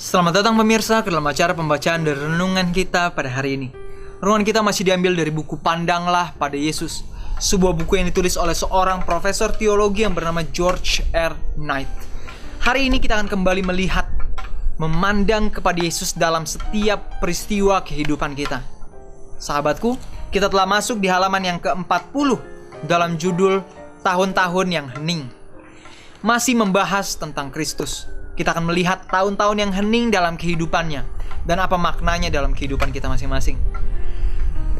Selamat datang pemirsa ke dalam acara pembacaan dan renungan kita pada hari ini. Renungan kita masih diambil dari buku Pandanglah pada Yesus, sebuah buku yang ditulis oleh seorang profesor teologi yang bernama George R. Knight. Hari ini kita akan kembali melihat, memandang kepada Yesus dalam setiap peristiwa kehidupan kita. Sahabatku, kita telah masuk di halaman yang ke-40 dalam judul Tahun-tahun yang Hening. Masih membahas tentang Kristus. Kita akan melihat tahun-tahun yang hening dalam kehidupannya dan apa maknanya dalam kehidupan kita masing-masing.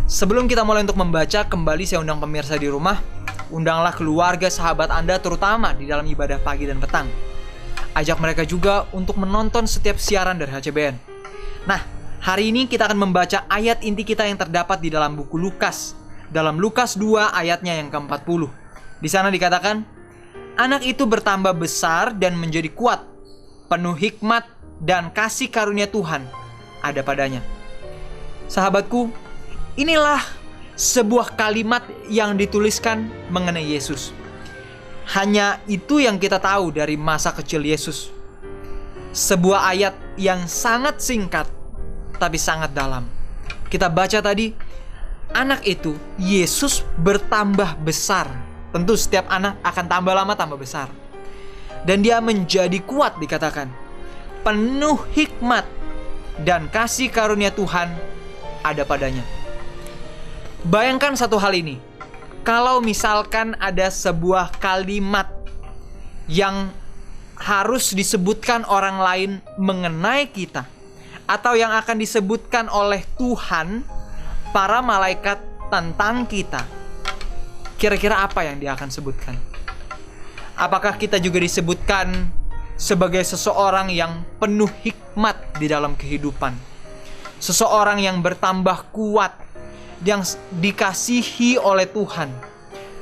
Sebelum kita mulai untuk membaca, kembali saya undang pemirsa di rumah, undanglah keluarga sahabat Anda terutama di dalam ibadah pagi dan petang. Ajak mereka juga untuk menonton setiap siaran dari HCBN. Nah, hari ini kita akan membaca ayat inti kita yang terdapat di dalam buku Lukas, dalam Lukas 2 ayatnya yang ke-40. Di sana dikatakan, anak itu bertambah besar dan menjadi kuat, penuh hikmat dan kasih karunia Tuhan ada padanya. Sahabatku, inilah sebuah kalimat yang dituliskan mengenai Yesus. Hanya itu yang kita tahu dari masa kecil Yesus. Sebuah ayat yang sangat singkat tapi sangat dalam. Kita baca tadi, anak itu, Yesus bertambah besar. Tentu setiap anak akan tambah lama tambah besar. Dan dia menjadi kuat, dikatakan penuh hikmat dan kasih karunia Tuhan ada padanya. Bayangkan satu hal ini. Kalau misalkan ada sebuah kalimat yang harus disebutkan orang lain mengenai kita, atau yang akan disebutkan oleh Tuhan, para malaikat tentang kita, kira-kira apa yang dia akan sebutkan? Apakah kita juga disebutkan sebagai seseorang yang penuh hikmat di dalam kehidupan? Seseorang yang bertambah kuat, yang dikasihi oleh Tuhan.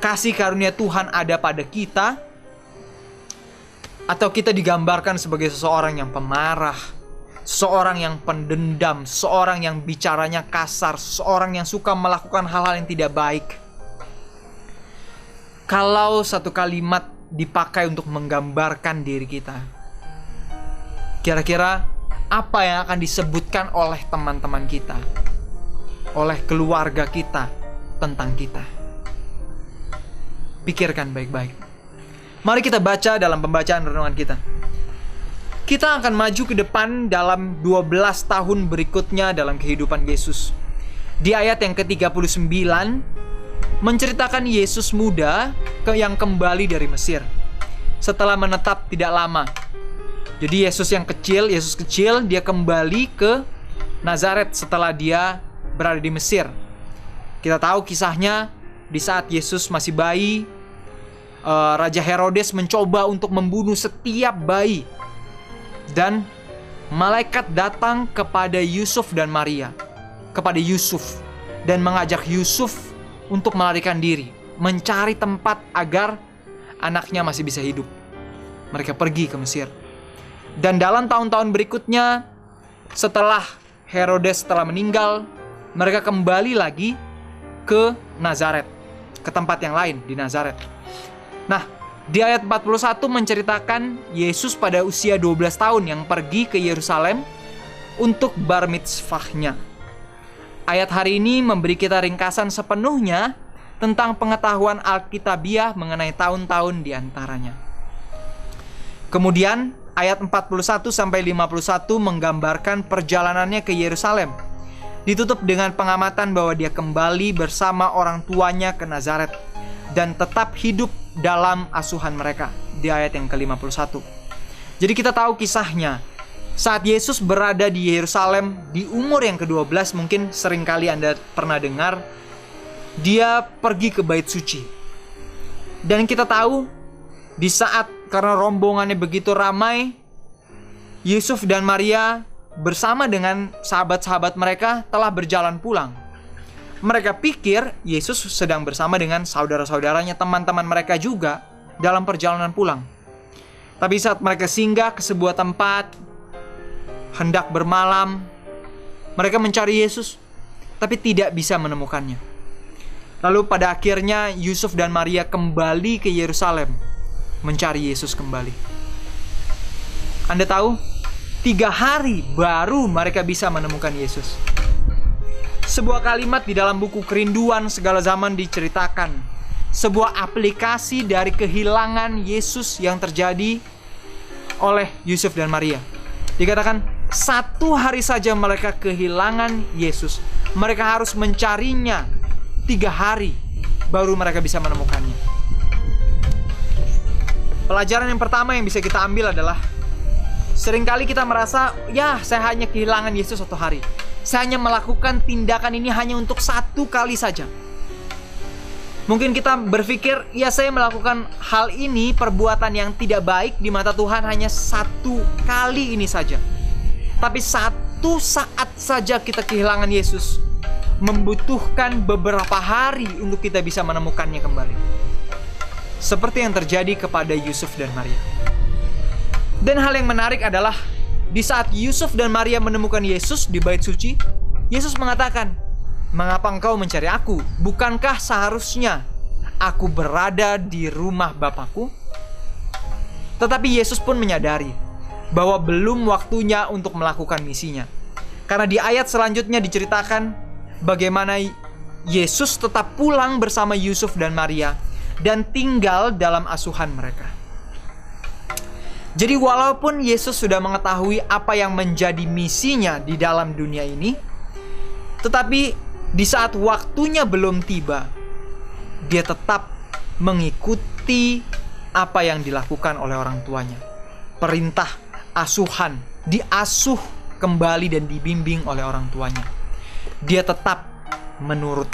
Kasih karunia Tuhan ada pada kita. Atau kita digambarkan sebagai seseorang yang pemarah, seseorang yang pendendam, seseorang yang bicaranya kasar, seseorang yang suka melakukan hal-hal yang tidak baik. Kalau satu kalimat dipakai untuk menggambarkan diri kita, kira-kira apa yang akan disebutkan oleh teman-teman kita, oleh keluarga kita tentang kita? Pikirkan baik-baik. Mari kita baca dalam pembacaan renungan kita. Kita akan maju ke depan dalam 12 tahun berikutnya dalam kehidupan Yesus. Di ayat yang ke-39 menceritakan Yesus muda yang kembali dari Mesir setelah menetap tidak lama. Jadi Yesus kecil, dia kembali ke Nazaret setelah dia berada di Mesir. Kita tahu kisahnya, di saat Yesus masih bayi, Raja Herodes mencoba untuk membunuh setiap bayi. Dan malaikat datang kepada Yusuf dan Maria, kepada Yusuf, dan mengajak Yusuf untuk melarikan diri, mencari tempat agar anaknya masih bisa hidup. Mereka pergi ke Mesir. Dan dalam tahun-tahun berikutnya, setelah Herodes telah meninggal, mereka kembali lagi ke Nazaret, ke tempat yang lain di Nazaret. Nah, di ayat 41 menceritakan Yesus pada usia 12 tahun yang pergi ke Yerusalem untuk bar mitzvahnya. Ayat hari ini memberi kita ringkasan sepenuhnya tentang pengetahuan Alkitabiah mengenai tahun-tahun di antaranya. Kemudian ayat 41 sampai 51 menggambarkan perjalanannya ke Yerusalem. Ditutup dengan pengamatan bahwa dia kembali bersama orang tuanya ke Nazaret dan tetap hidup dalam asuhan mereka di ayat yang ke-51. Jadi kita tahu kisahnya. Saat Yesus berada di Yerusalem di umur yang ke-12, mungkin seringkali Anda pernah dengar, dia pergi ke bait suci. Dan kita tahu di saat karena rombongannya begitu ramai, Yusuf dan Maria bersama dengan sahabat-sahabat mereka telah berjalan pulang. Mereka pikir Yesus sedang bersama dengan saudara-saudaranya, teman-teman mereka juga dalam perjalanan pulang. Tapi saat mereka singgah ke sebuah tempat hendak bermalam, mereka mencari Yesus, tapi tidak bisa menemukannya. Lalu pada akhirnya Yusuf dan Maria kembali ke Yerusalem mencari Yesus kembali. Anda tahu, 3 hari baru mereka bisa menemukan Yesus. Sebuah kalimat di dalam buku Kerinduan Segala Zaman diceritakan. Sebuah aplikasi dari kehilangan Yesus yang terjadi oleh Yusuf dan Maria. Dikatakan 1 hari saja mereka kehilangan Yesus. Mereka harus mencarinya 3 hari baru mereka bisa menemukannya. Pelajaran yang pertama yang bisa kita ambil adalah seringkali kita merasa, ya saya hanya kehilangan Yesus 1 hari. Saya hanya melakukan tindakan ini hanya untuk 1 kali saja. Mungkin kita berpikir, ya saya melakukan hal ini, perbuatan yang tidak baik di mata Tuhan hanya 1 kali ini saja. Tapi 1 saat saja kita kehilangan Yesus membutuhkan beberapa hari untuk kita bisa menemukannya kembali. Seperti yang terjadi kepada Yusuf dan Maria. Dan hal yang menarik adalah di saat Yusuf dan Maria menemukan Yesus di bait suci, Yesus mengatakan, "Mengapa engkau mencari aku? Bukankah seharusnya aku berada di rumah Bapakku?" Tetapi Yesus pun menyadari bahwa belum waktunya untuk melakukan misinya. Karena di ayat selanjutnya diceritakan bagaimana Yesus tetap pulang bersama Yusuf dan Maria dan tinggal dalam asuhan mereka. Jadi walaupun Yesus sudah mengetahui apa yang menjadi misinya di dalam dunia ini, tetapi di saat waktunya belum tiba, dia tetap mengikuti apa yang dilakukan oleh orang tuanya. Perintah asuhan, diasuh kembali dan dibimbing oleh orang tuanya. Dia tetap menurut.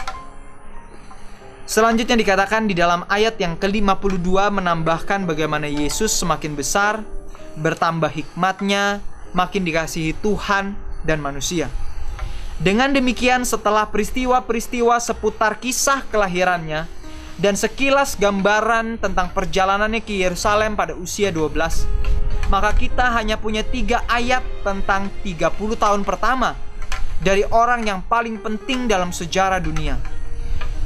Selanjutnya dikatakan di dalam ayat yang ke-52 menambahkan bagaimana Yesus semakin besar, bertambah hikmatnya, makin dikasihi Tuhan dan manusia. Dengan demikian setelah peristiwa-peristiwa seputar kisah kelahirannya dan sekilas gambaran tentang perjalanannya ke Yerusalem pada usia 12, maka kita hanya punya 3 ayat tentang 30 tahun pertama dari orang yang paling penting dalam sejarah dunia.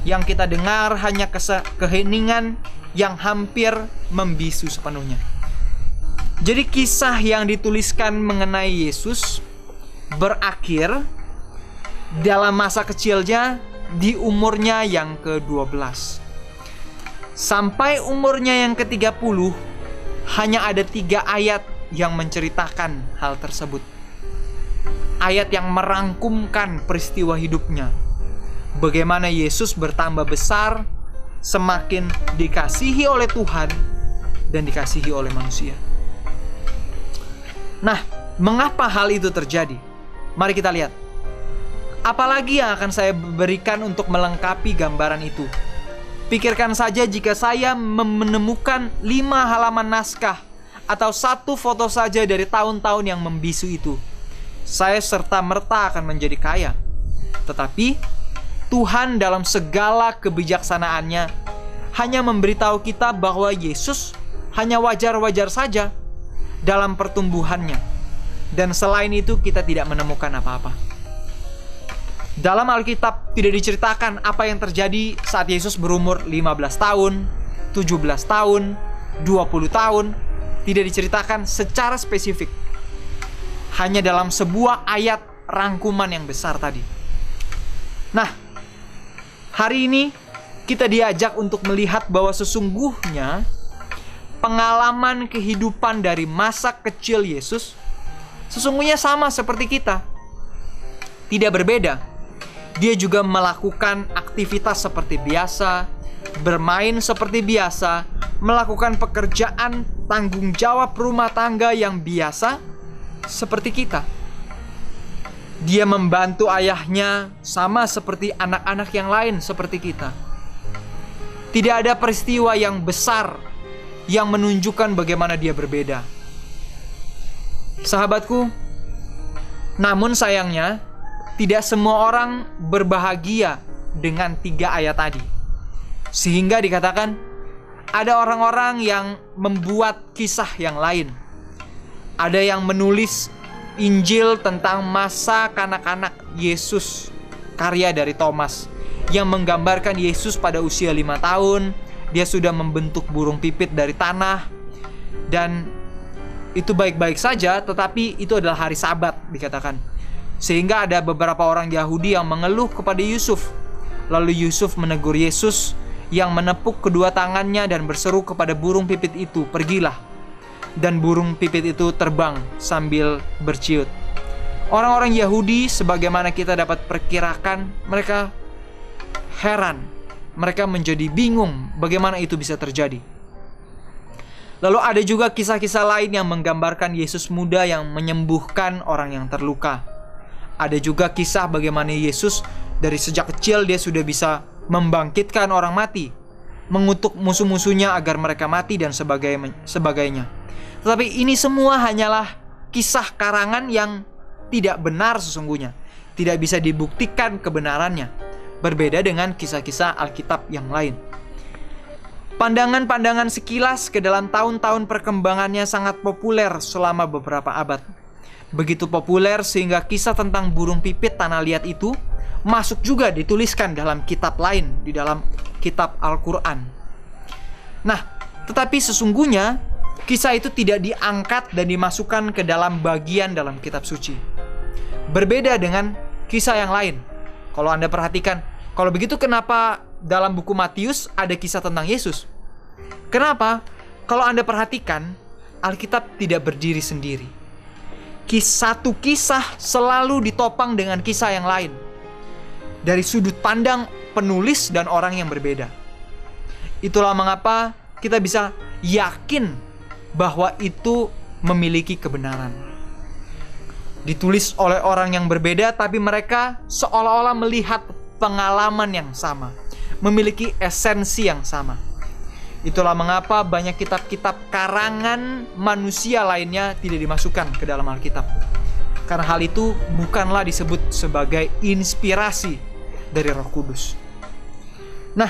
Yang kita dengar hanya keheningan yang hampir membisu sepenuhnya. Jadi kisah yang dituliskan mengenai Yesus berakhir dalam masa kecilnya di umurnya yang ke-12. Sampai umurnya yang ke-30 hanya ada 3 ayat yang menceritakan hal tersebut. Ayat yang merangkumkan peristiwa hidupnya. Bagaimana Yesus bertambah besar, semakin dikasihi oleh Tuhan dan dikasihi oleh manusia. Nah, mengapa hal itu terjadi? Mari kita lihat. Apalagi yang akan saya berikan untuk melengkapi gambaran itu? Pikirkan saja jika saya menemukan 5 halaman naskah atau 1 foto saja dari tahun-tahun yang membisu itu. Saya serta-merta akan menjadi kaya. Tetapi Tuhan dalam segala kebijaksanaannya hanya memberitahu kita bahwa Yesus hanya wajar-wajar saja dalam pertumbuhannya. Dan selain itu kita tidak menemukan apa-apa. Dalam Alkitab tidak diceritakan apa yang terjadi saat Yesus berumur 15 tahun, 17 tahun, 20 tahun. Tidak diceritakan secara spesifik. Hanya dalam sebuah ayat rangkuman yang besar tadi. Nah, hari ini kita diajak untuk melihat bahwa sesungguhnya pengalaman kehidupan dari masa kecil Yesus sesungguhnya sama seperti kita. Tidak berbeda. Dia juga melakukan aktivitas seperti biasa, bermain seperti biasa, melakukan pekerjaan tanggung jawab rumah tangga yang biasa seperti kita. Dia membantu ayahnya sama seperti anak-anak yang lain seperti kita. Tidak ada peristiwa yang besar yang menunjukkan bagaimana dia berbeda. Sahabatku, namun sayangnya tidak semua orang berbahagia dengan 3 ayat tadi. Sehingga dikatakan ada orang-orang yang membuat kisah yang lain. Ada yang menulis Injil tentang masa kanak-kanak Yesus, karya dari Thomas, yang menggambarkan Yesus pada usia 5 tahun. Dia sudah membentuk burung pipit dari tanah. Dan itu baik-baik saja, tetapi itu adalah hari Sabat dikatakan. Sehingga ada beberapa orang Yahudi yang mengeluh kepada Yusuf. Lalu Yusuf menegur Yesus yang menepuk kedua tangannya dan berseru kepada burung pipit itu, "Pergilah." Dan burung pipit itu terbang sambil berciut. Orang-orang Yahudi, sebagaimana kita dapat perkirakan, mereka heran. Mereka menjadi bingung bagaimana itu bisa terjadi. Lalu ada juga kisah-kisah lain yang menggambarkan Yesus muda yang menyembuhkan orang yang terluka. Ada juga kisah bagaimana Yesus dari sejak kecil dia sudah bisa membangkitkan orang mati, mengutuk musuh-musuhnya agar mereka mati dan sebagainya. Tetapi ini semua hanyalah kisah karangan yang tidak benar sesungguhnya. Tidak bisa dibuktikan kebenarannya. Berbeda dengan kisah-kisah Alkitab yang lain. Pandangan-pandangan sekilas ke dalam tahun-tahun perkembangannya sangat populer selama beberapa abad. Begitu populer sehingga kisah tentang burung pipit tanah liat itu masuk juga dituliskan dalam kitab lain, di dalam kitab Al-Quran. Nah, tetapi sesungguhnya kisah itu tidak diangkat dan dimasukkan ke dalam bagian dalam kitab suci. Berbeda dengan kisah yang lain. Kalau Anda perhatikan, kalau begitu kenapa dalam buku Matius ada kisah tentang Yesus? Kenapa? Kalau Anda perhatikan, Alkitab tidak berdiri sendiri. Satu kisah selalu ditopang dengan kisah yang lain. Dari sudut pandang penulis dan orang yang berbeda. Itulah mengapa kita bisa yakin bahwa itu memiliki kebenaran. Ditulis oleh orang yang berbeda, tapi mereka seolah-olah melihat pengalaman yang sama, memiliki esensi yang sama. Itulah mengapa banyak kitab-kitab karangan manusia lainnya tidak dimasukkan ke dalam Alkitab. Karena hal itu bukanlah disebut sebagai inspirasi dari Roh Kudus. Nah,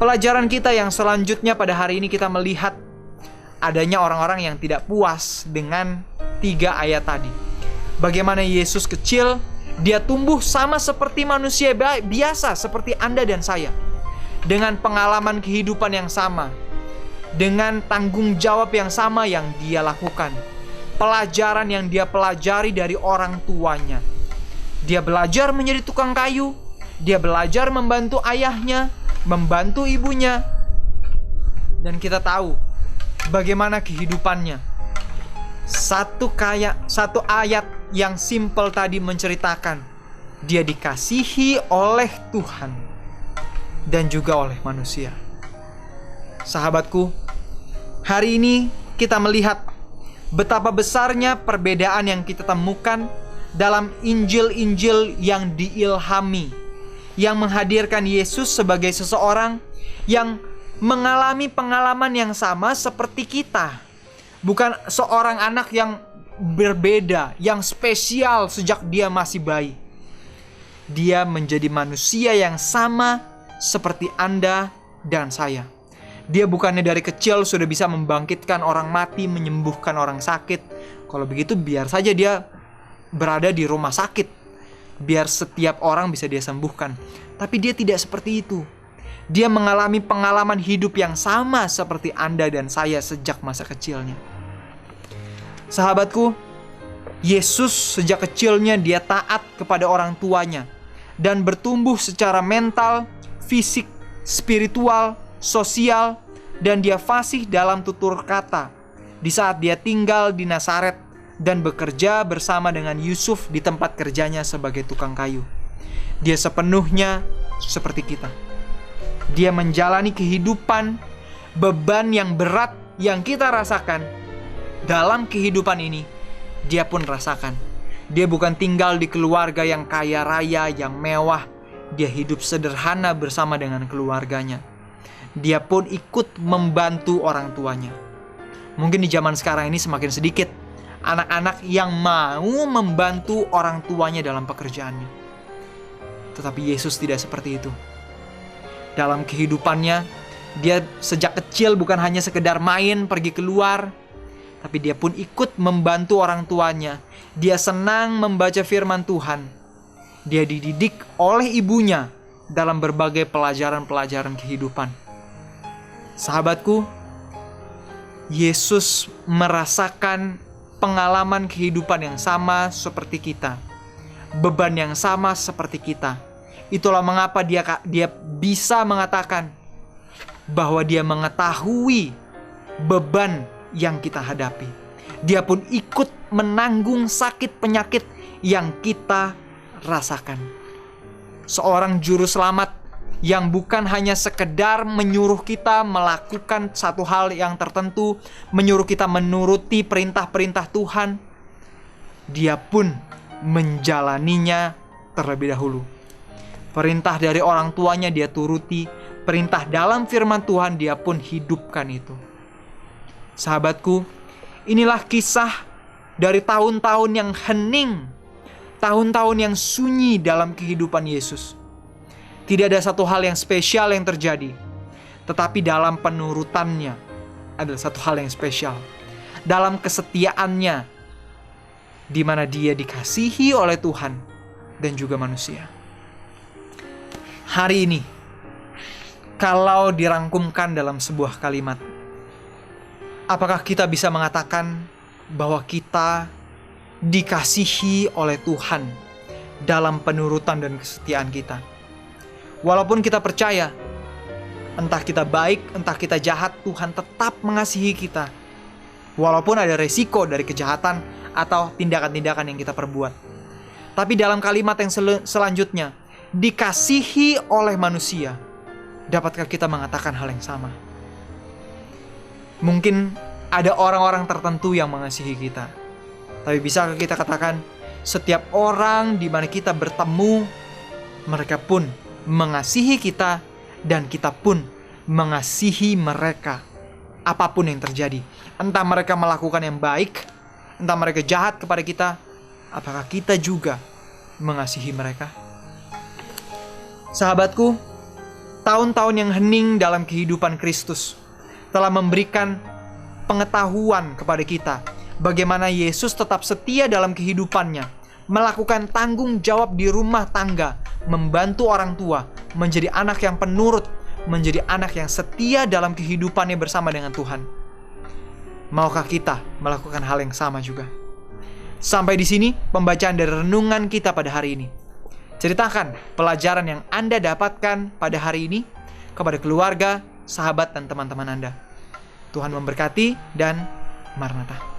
pelajaran kita yang selanjutnya pada hari ini kita melihat adanya orang-orang yang tidak puas dengan 3 ayat tadi. Bagaimana Yesus kecil, dia tumbuh sama seperti manusia biasa, seperti Anda dan saya. Dengan pengalaman kehidupan yang sama, dengan tanggung jawab yang sama yang dia lakukan, pelajaran yang dia pelajari dari orang tuanya. Dia belajar menjadi tukang kayu, dia belajar membantu ayahnya, membantu ibunya. Dan kita tahu bagaimana kehidupannya. Satu ayat yang simpel tadi menceritakan dia dikasihi oleh Tuhan dan juga oleh manusia. Sahabatku, hari ini kita melihat betapa besarnya perbedaan yang kita temukan dalam Injil-Injil yang diilhami, yang menghadirkan Yesus sebagai seseorang yang mengalami pengalaman yang sama seperti kita. Bukan seorang anak yang berbeda, yang spesial sejak dia masih bayi. Dia menjadi manusia yang sama seperti Anda dan saya. Dia bukannya dari kecil sudah bisa membangkitkan orang mati, menyembuhkan orang sakit. Kalau begitu biar saja dia berada di rumah sakit, biar setiap orang bisa dia sembuhkan. Tapi dia tidak seperti itu. Dia mengalami pengalaman hidup yang sama seperti Anda dan saya sejak masa kecilnya. Sahabatku, Yesus sejak kecilnya dia taat kepada orang tuanya dan bertumbuh secara mental, fisik, spiritual, sosial, dan dia fasih dalam tutur kata di saat dia tinggal di Nazaret dan bekerja bersama dengan Yusuf di tempat kerjanya sebagai tukang kayu. Dia sepenuhnya seperti kita. Dia menjalani kehidupan, beban yang berat yang kita rasakan dalam kehidupan ini, dia pun rasakan. Dia bukan tinggal di keluarga yang kaya raya, yang mewah. Dia hidup sederhana bersama dengan keluarganya. Dia pun ikut membantu orang tuanya. Mungkin di zaman sekarang ini semakin sedikit anak-anak yang mau membantu orang tuanya dalam pekerjaannya. Tetapi Yesus tidak seperti itu. Dalam kehidupannya, dia sejak kecil bukan hanya sekedar main, pergi keluar, tapi dia pun ikut membantu orang tuanya. Dia senang membaca firman Tuhan. Dia dididik oleh ibunya dalam berbagai pelajaran-pelajaran kehidupan. Sahabatku, Yesus merasakan pengalaman kehidupan yang sama seperti kita, beban yang sama seperti kita. Itulah mengapa dia bisa mengatakan bahwa dia mengetahui beban yang kita hadapi. Dia pun ikut menanggung sakit penyakit yang kita rasakan. Seorang juru selamat yang bukan hanya sekedar menyuruh kita melakukan satu hal yang tertentu, menyuruh kita menuruti perintah-perintah Tuhan, dia pun menjalaninya terlebih dahulu. Perintah dari orang tuanya dia turuti, perintah dalam firman Tuhan dia pun hidupkan itu. Sahabatku, inilah kisah dari tahun-tahun yang hening, tahun-tahun yang sunyi dalam kehidupan Yesus. Tidak ada satu hal yang spesial yang terjadi, tetapi dalam penurutannya adalah satu hal yang spesial. Dalam kesetiaannya, di mana dia dikasihi oleh Tuhan dan juga manusia. Hari ini, kalau dirangkumkan dalam sebuah kalimat, apakah kita bisa mengatakan bahwa kita dikasihi oleh Tuhan dalam penurutan dan kesetiaan kita? Walaupun kita percaya, entah kita baik, entah kita jahat, Tuhan tetap mengasihi kita. Walaupun ada resiko dari kejahatan atau tindakan-tindakan yang kita perbuat. Tapi dalam kalimat yang selanjutnya, dikasihi oleh manusia, dapatkah kita mengatakan hal yang sama? Mungkin ada orang-orang tertentu yang mengasihi kita. Tapi bisakah kita katakan, setiap orang di mana kita bertemu, mereka pun mengasihi kita dan kita pun mengasihi mereka. Apapun yang terjadi, entah mereka melakukan yang baik, entah mereka jahat kepada kita, apakah kita juga mengasihi mereka? Sahabatku, tahun-tahun yang hening dalam kehidupan Kristus telah memberikan pengetahuan kepada kita bagaimana Yesus tetap setia dalam kehidupannya, melakukan tanggung jawab di rumah tangga, membantu orang tua, menjadi anak yang penurut, menjadi anak yang setia dalam kehidupannya bersama dengan Tuhan. Maukah kita melakukan hal yang sama juga? Sampai di sini pembacaan dari renungan kita pada hari ini. Ceritakan pelajaran yang Anda dapatkan pada hari ini kepada keluarga, sahabat, dan teman-teman Anda. Tuhan memberkati dan Maranatha.